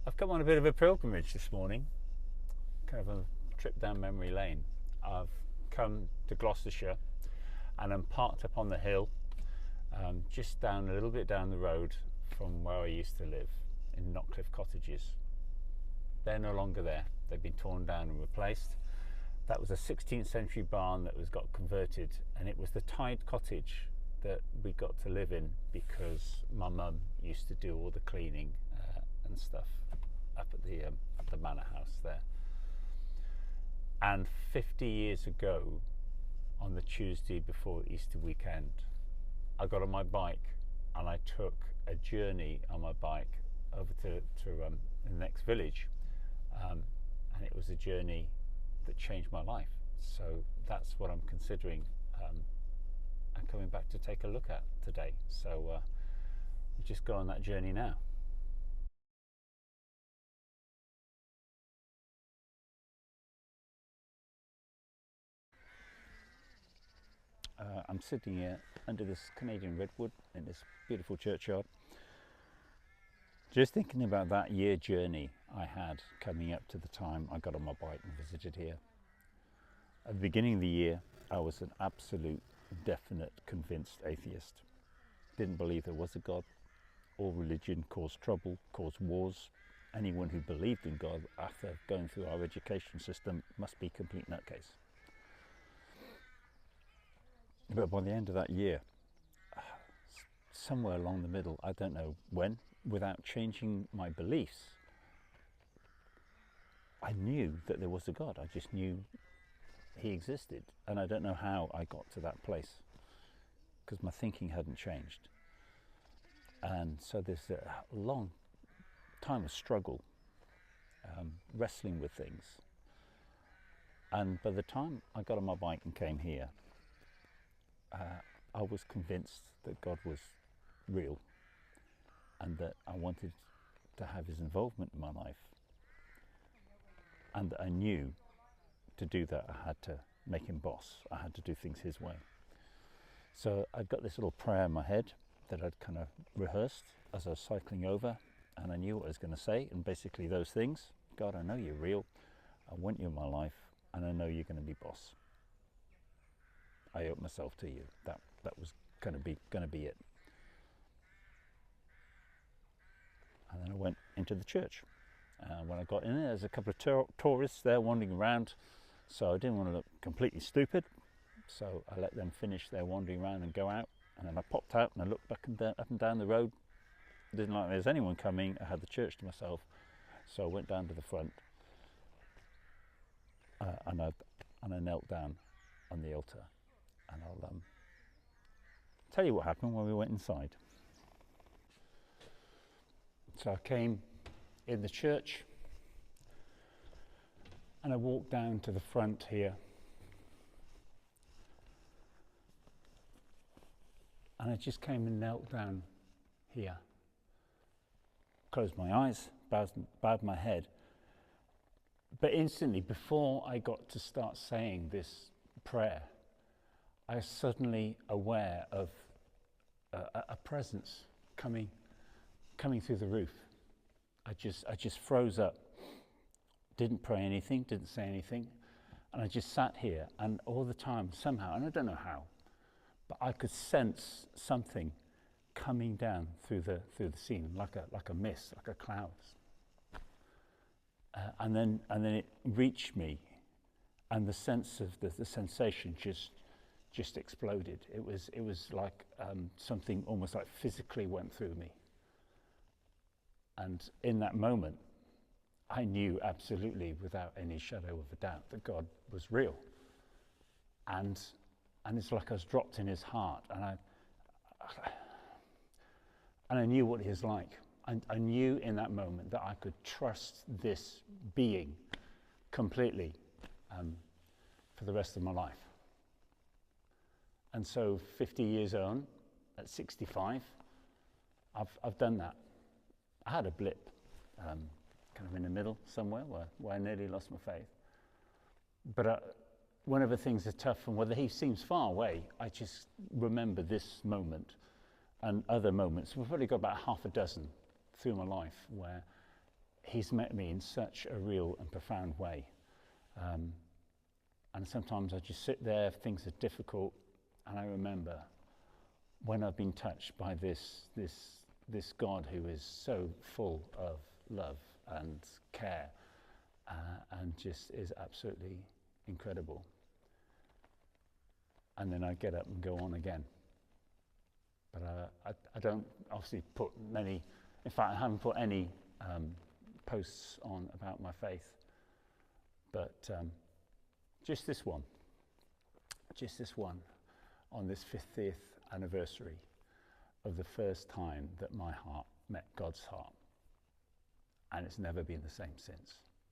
I've come on a bit of a pilgrimage this morning, kind of a trip down memory lane. I've come to Gloucestershire and I'm parked up on the hill, just down a little bit down the road from where I used to live in Knockcliff Cottages. They're no longer there. They've been torn down and replaced. That was a 16th century barn that got converted, and it was the tied cottage that we got to live in because my mum used to do all the cleaning and stuff up at the manor house there. And 50 years ago, on the Tuesday before Easter weekend, I got on my bike and I took a journey on my bike over to the next village, and it was a journey that changed my life. So that's what I'm considering and coming back to take a look at today. So we'll just go on that journey now. I'm sitting here under this Canadian redwood in this beautiful churchyard, just thinking about that year journey I had coming up to the time I got on my bike and visited here. At the beginning of the year, I was an absolute, definite, convinced atheist. Didn't believe there was a God. All religion caused trouble, caused wars. Anyone who believed in God after going through our education system must be a complete nutcase. But by the end of that year, somewhere along the middle, I don't know when, without changing my beliefs, I knew that there was a God. I just knew he existed, and I don't know how I got to that place because my thinking hadn't changed. And so there's a long time of struggle, wrestling with things. And by the time I got on my bike and came here, I was convinced that God was real and that I wanted to have his involvement in my life, and that I knew to do that I had to make him boss. I had to do things his way. So I'd got this little prayer in my head that I'd kind of rehearsed as I was cycling over, and I knew what I was going to say, and basically those things: God, I know you're real, I want you in my life, and I know you're going to be boss. I owe myself to you. That was going to be it. And then I went into the church. When I got in there, there's a couple of tourists there wandering around, so I didn't want to look completely stupid. So I let them finish their wandering around and go out. And then I popped out and I looked back and up and down the road. Didn't like there was anyone coming. I had the church to myself, so I went down to the front and I knelt down on the altar. And I'll tell you what happened when we went inside. So I came in the church and I walked down to the front here. And I just came and knelt down here. Closed my eyes, bowed my head. But instantly, before I got to start saying this prayer, I was suddenly aware of a presence coming through the roof. I just froze up, didn't pray anything, didn't say anything, and I just sat here. And all the time, somehow, and I don't know how, but I could sense something coming down through the scene, like a mist, like a cloud. And then it reached me, and the sense of the sensation just exploded. It was like something almost like physically went through me. And in that moment, I knew absolutely, without any shadow of a doubt, that God was real. And it's like I was dropped in his heart, and I knew what he was like. I knew in that moment that I could trust this being completely for the rest of my life. And so 50 years on, at 65, I've done that. I had a blip, kind of in the middle somewhere where I nearly lost my faith. But whenever things are tough and whether he seems far away, I just remember this moment and other moments. We've probably got about half a dozen through my life where he's met me in such a real and profound way. And sometimes I just sit there, things are difficult, and I remember when I've been touched by this God who is so full of love and care, and just is absolutely incredible. And then I get up and go on again. But I don't obviously put many, in fact I haven't put any posts on about my faith, but just this one on this 50th anniversary of the first time that my heart met God's heart, and it's never been the same since.